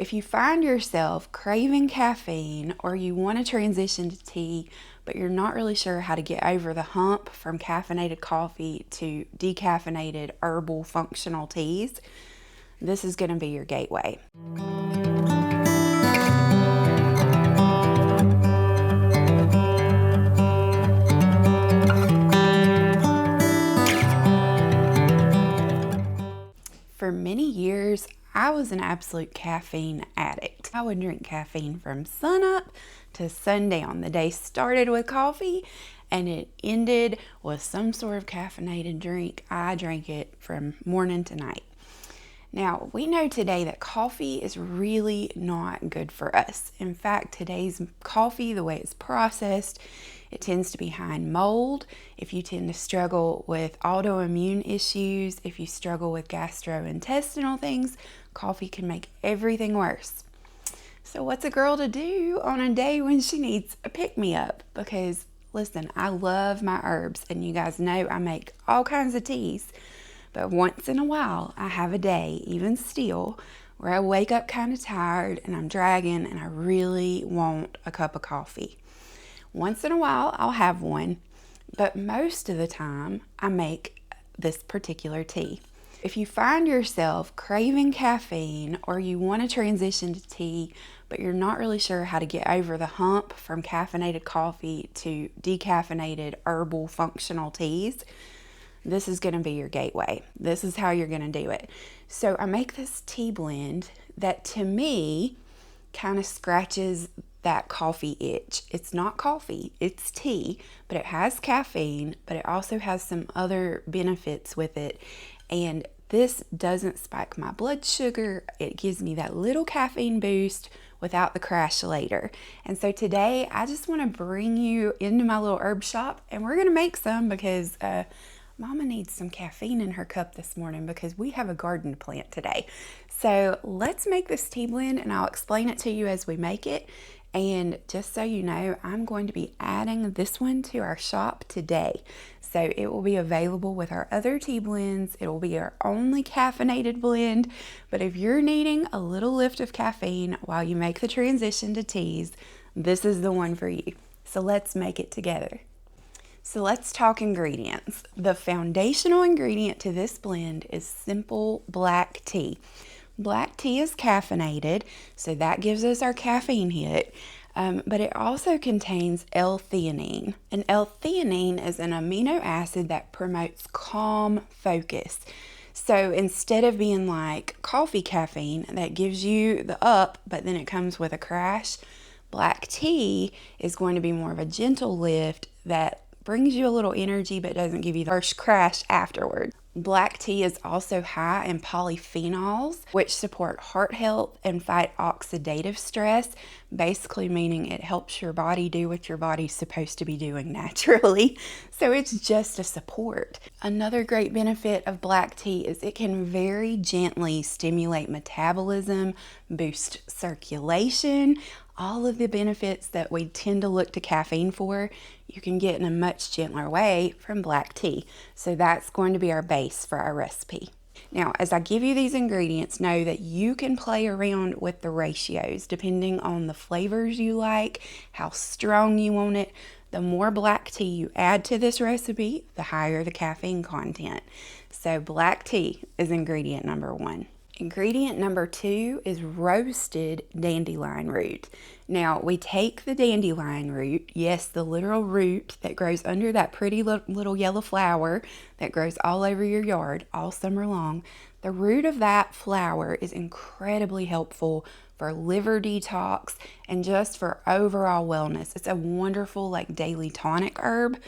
If you find yourself craving caffeine or you want to transition to tea, but you're not really sure how to get over the hump from caffeinated coffee to decaffeinated herbal functional teas, this is going to be your gateway. For many years, I was an absolute caffeine addict. I would drink caffeine from sunup to sundown. The day started with coffee and it ended with some sort of caffeinated drink. I drank it from morning to night. Now, we know today that coffee is really not good for us. In fact, today's coffee, the way it's processed, it tends to be high in mold. If you tend to struggle with autoimmune issues, if you struggle with gastrointestinal things, coffee can make everything worse. So what's a girl to do on a day when she needs a pick-me-up? Because listen, I love my herbs, and you guys know I make all kinds of teas. But once in a while, I have a day, even still, where I wake up kind of tired and I'm dragging and I really want a cup of coffee. Once in a while, I'll have one, but most of the time, I make this particular tea. If you find yourself craving caffeine or you want to transition to tea, but you're not really sure how to get over the hump from caffeinated coffee to decaffeinated herbal functional teas, this is going to be your gateway. This is how you're going to do it. So I make this tea blend that to me kind of scratches that coffee itch. It's not coffee, it's tea, but it has caffeine, but it also has some other benefits with it. And this doesn't spike my blood sugar. It gives me that little caffeine boost without the crash later. And so today I just want to bring you into my little herb shop, and we're going to make some because Mama needs some caffeine in her cup this morning because we have a garden to plant today. So let's make this tea blend, and I'll explain it to you as we make it. And just so you know, I'm going to be adding this one to our shop today. So it will be available with our other tea blends. It will be our only caffeinated blend. But if you're needing a little lift of caffeine while you make the transition to teas, this is the one for you. So let's make it together. So let's talk ingredients. The foundational ingredient to this blend is simple black tea. Black tea is caffeinated, so that gives us our caffeine hit, but it also contains L-theanine. And L-theanine is an amino acid that promotes calm focus. So instead of being like coffee caffeine that gives you the up, but then it comes with a crash, black tea is going to be more of a gentle lift that brings you a little energy but doesn't give you the first crash afterward. Black tea is also high in polyphenols, which support heart health and fight oxidative stress, basically meaning it helps your body do what your body's supposed to be doing naturally. So it's just a support. Another great benefit of black tea is it can very gently stimulate metabolism, boost circulation. All of the benefits that we tend to look to caffeine for, you can get in a much gentler way from black tea. So that's going to be our base for our recipe. Now, as I give you these ingredients, know that you can play around with the ratios depending on the flavors you like, how strong you want it. The more black tea you add to this recipe, the higher the caffeine content. So black tea is ingredient number 1. Ingredient number 2 is roasted dandelion root. Now, we take the dandelion root, yes, the literal root that grows under that pretty little yellow flower that grows all over your yard all summer long. The root of that flower is incredibly helpful for liver detox and just for overall wellness. It's a wonderful daily tonic herb.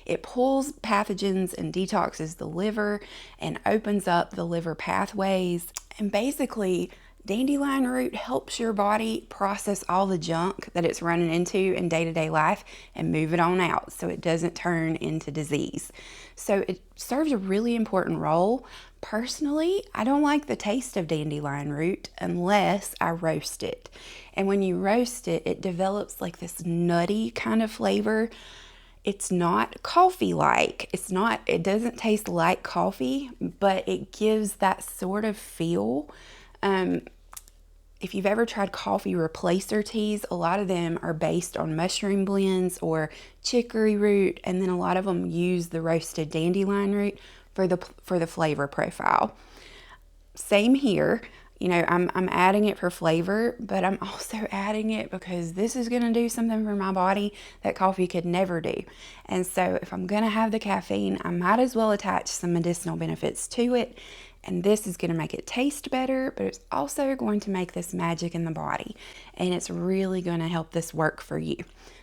It pulls pathogens and detoxes the liver and opens up the liver pathways. And basically, dandelion root helps your body process all the junk that it's running into in day-to-day life and move it on out so it doesn't turn into disease. So it serves a really important role. Personally, I don't like the taste of dandelion root unless I roast it. And when you roast it, it develops this nutty kind of flavor. It's not coffee-like. It doesn't taste like coffee, but it gives that sort of feel. if you've ever tried coffee replacer teas, a lot of them are based on mushroom blends or chicory root, and then a lot of them use the roasted dandelion root for the flavor profile. Same here. You know, I'm adding it for flavor, but I'm also adding it because this is going to do something for my body that coffee could never do. And so if I'm going to have the caffeine, I might as well attach some medicinal benefits to it. And this is going to make it taste better, but it's also going to make this magic in the body. And it's really going to help this work for you.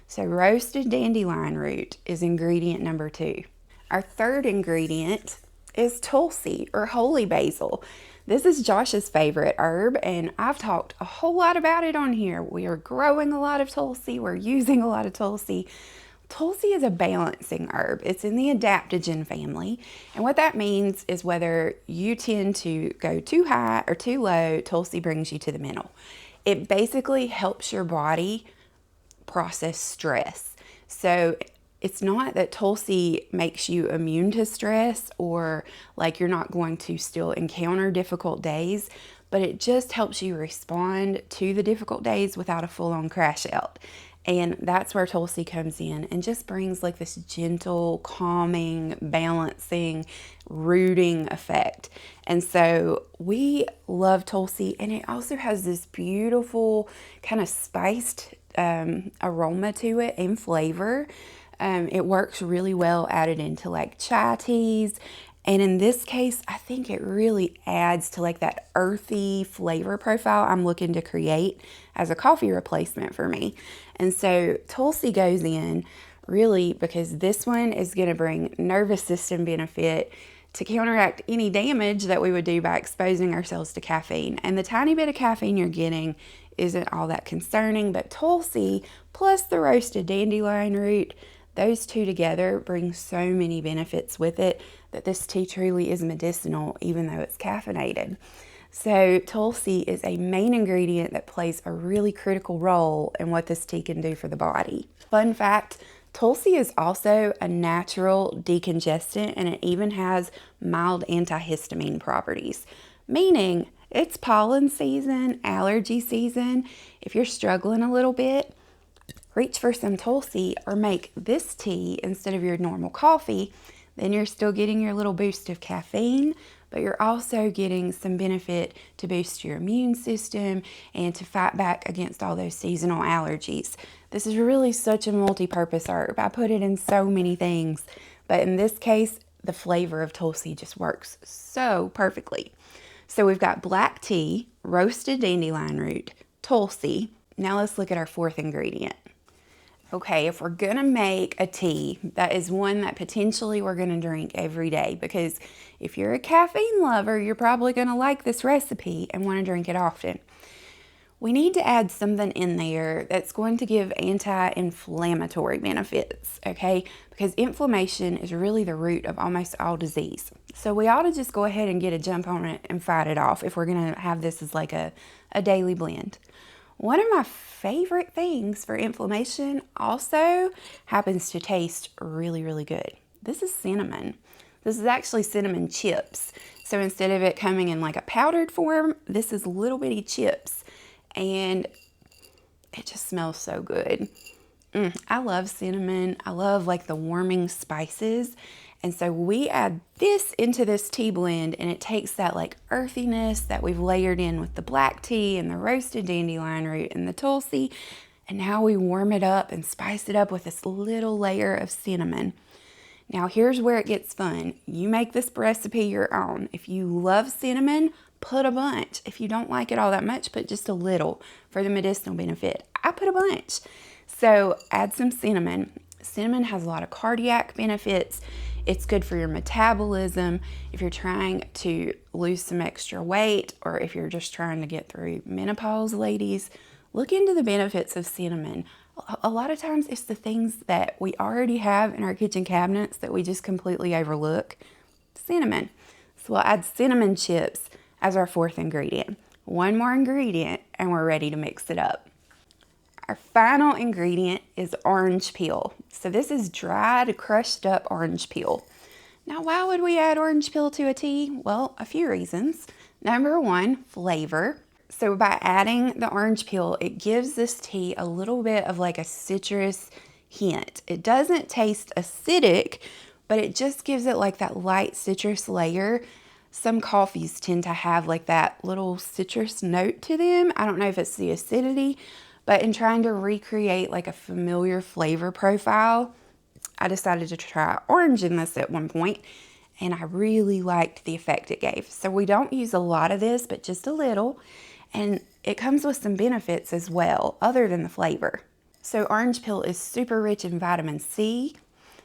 So roasted dandelion root is ingredient number 2. Our third ingredient is Tulsi or holy basil. This is Josh's favorite herb, and I've talked a whole lot about it on here. We are growing a lot of Tulsi. We're using a lot of Tulsi. Tulsi is a balancing herb. It's in the adaptogen family, and what that means is whether you tend to go too high or too low, Tulsi brings you to the middle. It basically helps your body process stress. So it's not that Tulsi makes you immune to stress or like you're not going to still encounter difficult days, but it just helps you respond to the difficult days without a full-on crash out. And that's where Tulsi comes in and just brings like this gentle, calming, balancing, rooting effect. And so we love Tulsi, and it also has this beautiful kind of spiced aroma to it and flavor. It works really well added into like chai teas. And in this case, I think it really adds to like that earthy flavor profile I'm looking to create as a coffee replacement for me. And so Tulsi goes in really because this one is going to bring nervous system benefit to counteract any damage that we would do by exposing ourselves to caffeine. And the tiny bit of caffeine you're getting isn't all that concerning, but Tulsi plus the roasted dandelion root, those two together bring so many benefits with it that this tea truly is medicinal, even though it's caffeinated. So Tulsi is a main ingredient that plays a really critical role in what this tea can do for the body. Fun fact, Tulsi is also a natural decongestant, and it even has mild antihistamine properties, meaning it's pollen season, allergy season. If you're struggling a little bit, reach for some Tulsi or make this tea instead of your normal coffee. Then you're still getting your little boost of caffeine, but you're also getting some benefit to boost your immune system and to fight back against all those seasonal allergies. This is really such a multi-purpose herb. I put it in so many things, but in this case, the flavor of Tulsi just works so perfectly. So we've got black tea, roasted dandelion root, Tulsi. Now let's look at our fourth ingredient. Okay, if we're gonna make a tea, that is one that potentially we're gonna drink every day, because if you're a caffeine lover, you're probably gonna like this recipe and wanna drink it often. We need to add something in there that's going to give anti-inflammatory benefits, okay? Because inflammation is really the root of almost all disease. So we ought to just go ahead and get a jump on it and fight it off if we're gonna have this as like a daily blend. One of my favorite things for inflammation also happens to taste really, really good. This is cinnamon. This is actually cinnamon chips. So instead of it coming in like a powdered form, this is little bitty chips. And it just smells so good. I love cinnamon. I love like the warming spices. And so we add this into this tea blend, and it takes that like earthiness that we've layered in with the black tea and the roasted dandelion root and the Tulsi. And now we warm it up and spice it up with this little layer of cinnamon. Now here's where it gets fun. You make this recipe your own. If you love cinnamon, put a bunch. If you don't like it all that much, put just a little for the medicinal benefit. I put a bunch. So add some cinnamon. Cinnamon has a lot of cardiac benefits. It's good for your metabolism. If you're trying to lose some extra weight, or if you're just trying to get through menopause, ladies, look into the benefits of cinnamon. A lot of times it's the things that we already have in our kitchen cabinets that we just completely overlook. Cinnamon. So we'll add cinnamon chips as our fourth ingredient. One more ingredient and we're ready to mix it up. Our final ingredient is orange peel. So this is dried, crushed up orange peel. Now, why would we add orange peel to a tea? Well, a few reasons. Number one, flavor. So by adding the orange peel, it gives this tea a little bit of like a citrus hint. It doesn't taste acidic, but it just gives it like that light citrus layer. Some coffees tend to have like that little citrus note to them. I don't know if it's the acidity, but in trying to recreate like a familiar flavor profile, I decided to try orange in this at one point, and I really liked the effect it gave. So we don't use a lot of this, but just a little. And it comes with some benefits as well, other than the flavor. So orange peel is super rich in vitamin C.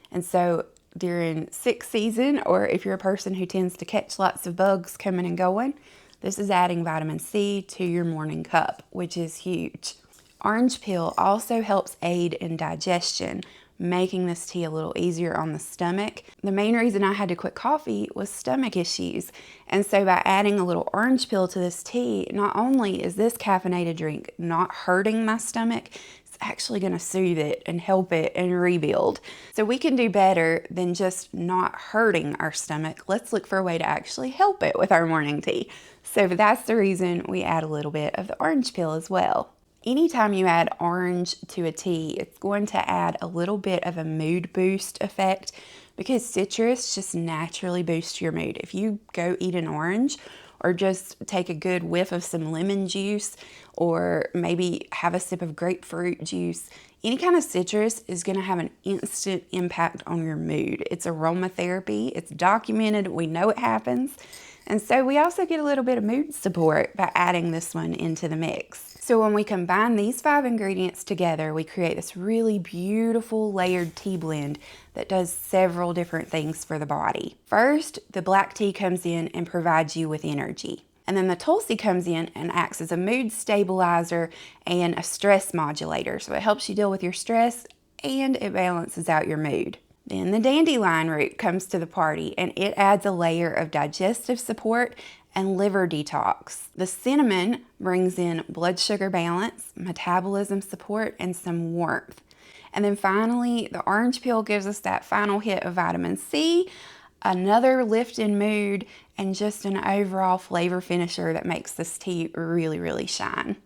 And so during sick season, or if you're a person who tends to catch lots of bugs coming and going, this is adding vitamin C to your morning cup, which is huge. Orange peel also helps aid in digestion, making this tea a little easier on the stomach. The main reason I had to quit coffee was stomach issues. And so by adding a little orange peel to this tea, not only is this caffeinated drink not hurting my stomach, it's actually going to soothe it and help it and rebuild. So we can do better than just not hurting our stomach. Let's look for a way to actually help it with our morning tea. So that's the reason we add a little bit of the orange peel as well. Anytime you add orange to a tea, it's going to add a little bit of a mood boost effect because citrus just naturally boosts your mood. If you go eat an orange or just take a good whiff of some lemon juice or maybe have a sip of grapefruit juice, any kind of citrus is going to have an instant impact on your mood. It's aromatherapy. It's documented. We know it happens. And so we also get a little bit of mood support by adding this one into the mix. So when we combine these 5 ingredients together, we create this really beautiful layered tea blend that does several different things for the body. First, the black tea comes in and provides you with energy. And then the Tulsi comes in and acts as a mood stabilizer and a stress modulator. So it helps you deal with your stress and it balances out your mood. Then the dandelion root comes to the party and it adds a layer of digestive support and liver detox. The cinnamon brings in blood sugar balance, metabolism support, and some warmth. And then finally, the orange peel gives us that final hit of vitamin C, another lift in mood, and just an overall flavor finisher that makes this tea really, really shine.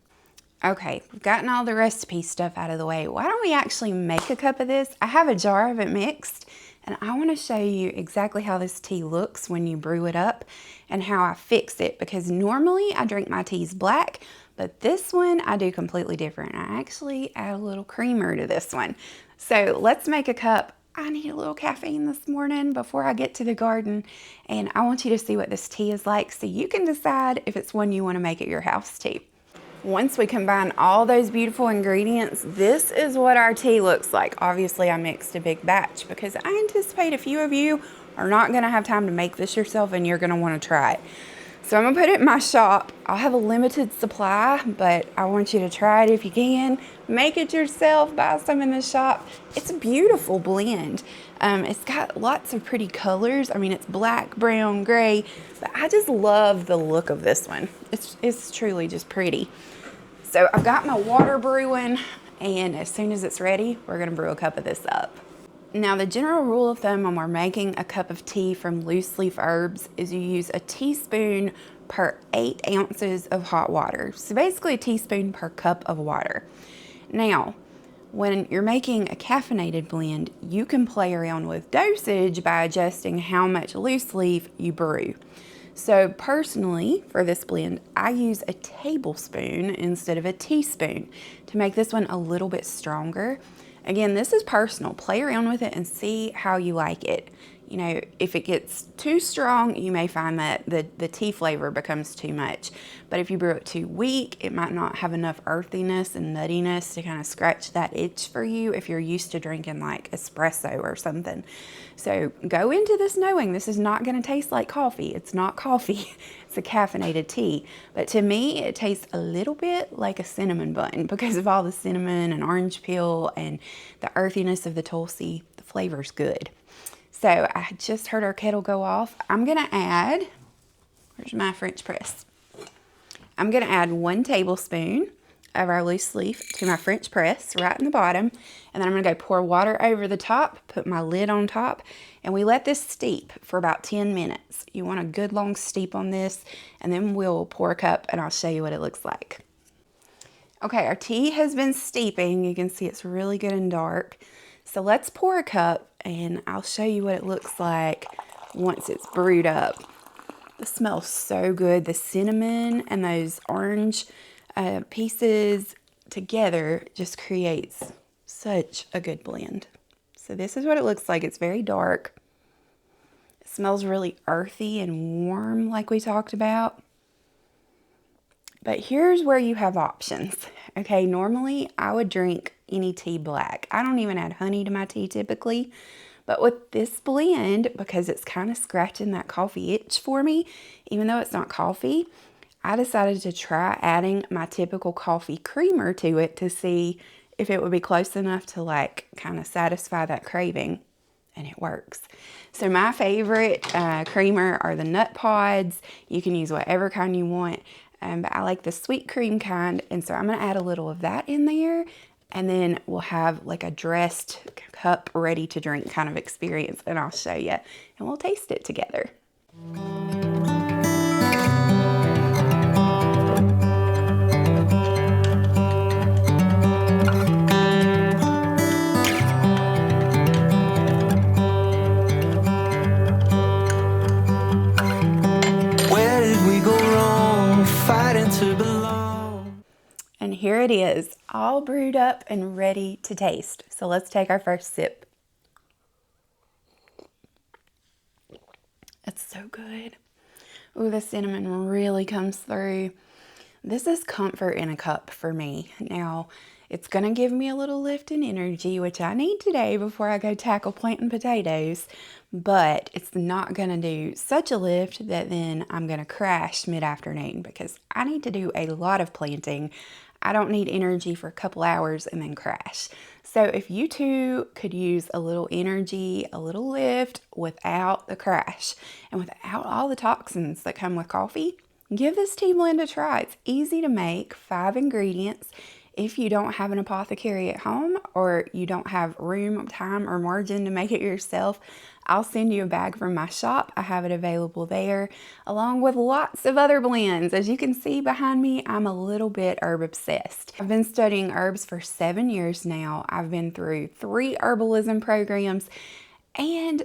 Okay, we've gotten all the recipe stuff out of the way. Why don't we actually make a cup of this? I have a jar of it mixed, and I want to show you exactly how this tea looks when you brew it up and how I fix it, because normally I drink my teas black, but this one I do completely different. I actually add a little creamer to this one. So let's make a cup. I need a little caffeine this morning before I get to the garden, and I want you to see what this tea is like so you can decide if it's one you want to make at your house too. Once we combine all those beautiful ingredients, this is what our tea looks like. Obviously, I mixed a big batch because I anticipate a few of you are not going to have time to make this yourself and you're going to want to try it. So I'm going to put it in my shop. I'll have a limited supply, but I want you to try it if you can. Make it yourself, buy some in the shop. It's a beautiful blend. It's got lots of pretty colors. I mean, it's black, brown, gray, but I just love the look of this one. It's truly just pretty. So I've got my water brewing, and as soon as it's ready, we're gonna brew a cup of this up. Now, the general rule of thumb when we're making a cup of tea from loose leaf herbs is you use a teaspoon per 8 ounces of hot water. So basically a teaspoon per cup of water. Now, when you're making a caffeinated blend, you can play around with dosage by adjusting how much loose leaf you brew. So personally, for this blend, I use a tablespoon instead of a teaspoon to make this one a little bit stronger. Again, this is personal. Play around with it and see how you like it. You know, if it gets too strong, you may find that the tea flavor becomes too much. But if you brew it too weak, it might not have enough earthiness and nuttiness to kind of scratch that itch for you if you're used to drinking like espresso or something. So go into this knowing this is not going to taste like coffee. It's not coffee. It's a caffeinated tea. But to me, it tastes a little bit like a cinnamon bun because of all the cinnamon and orange peel and the earthiness of the Tulsi. The flavor's good. So I just heard our kettle go off. I'm gonna add, where's my French press? I'm gonna add 1 tablespoon of our loose leaf to my French press right in the bottom. And then I'm going to go pour water over the top, put my lid on top, and we let this steep for about 10 minutes. You want a good long steep on this, and then we'll pour a cup and I'll show you what it looks like. Okay, our tea has been steeping. You can see it's really good and dark. So let's pour a cup and I'll show you what it looks like once it's brewed up. It smells so good. The cinnamon and those orange pieces together just creates such a good blend. So this is what it looks like. It's very dark. It smells really earthy and warm like we talked about. But here's where you have options. Okay, normally I would drink any tea black. I don't even add honey to my tea typically. But with this blend, because it's kind of scratching that coffee itch for me, even though it's not coffee, I decided to try adding my typical coffee creamer to it to see if it would be close enough to like kind of satisfy that craving. And it works. So my favorite creamer are the nut pods. You can use whatever kind you want. But I like the sweet cream kind, and so I'm going to add a little of that in there, and then we'll have like a dressed cup ready to drink kind of experience, and I'll show you, and we'll taste it together. Where did we go wrong, fighting to belong? And here it is, all brewed up and ready to taste. So let's take our first sip. It's so good. Ooh, the cinnamon really comes through. This is comfort in a cup for me. Now, it's going to give me a little lift in energy, which I need today before I go tackle planting potatoes, but it's not going to do such a lift that then I'm going to crash mid-afternoon because I need to do a lot of planting. I don't need energy for a couple hours and then crash. So if you too could use a little energy, a little lift without the crash and without all the toxins that come with coffee, give this tea blend a try. It's easy to make, 5 ingredients. If you don't have an apothecary at home or you don't have room, time, or margin to make it yourself, I'll send you a bag from my shop. I have it available there, along with lots of other blends. As you can see behind me, I'm a little bit herb obsessed. I've been studying herbs for 7 years now. I've been through 3 herbalism programs, and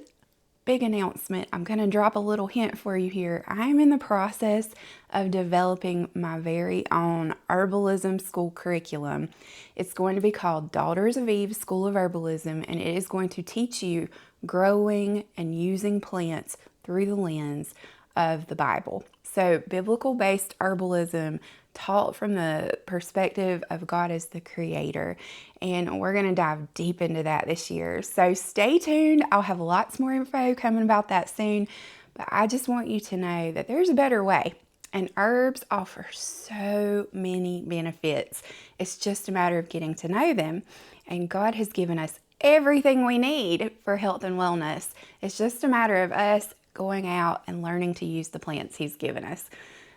big announcement, I'm going to drop a little hint for you here. I'm in the process of developing my very own herbalism school curriculum. It's going to be called Daughters of Eve School of Herbalism, and it is going to teach you growing and using plants through the lens of the Bible. So biblical-based herbalism taught from the perspective of God as the creator. And we're going to dive deep into that this year. So stay tuned. I'll have lots more info coming about that soon. But I just want you to know that there's a better way. And herbs offer so many benefits. It's just a matter of getting to know them. And God has given us everything we need for health and wellness. It's just a matter of us going out and learning to use the plants He's given us.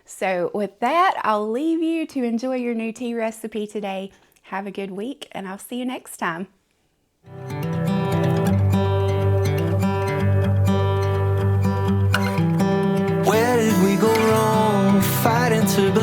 So with that, I'll leave you to enjoy your new tea recipe today. Have a good week, and I'll see you next time. Where did we go wrong, fighting to belong?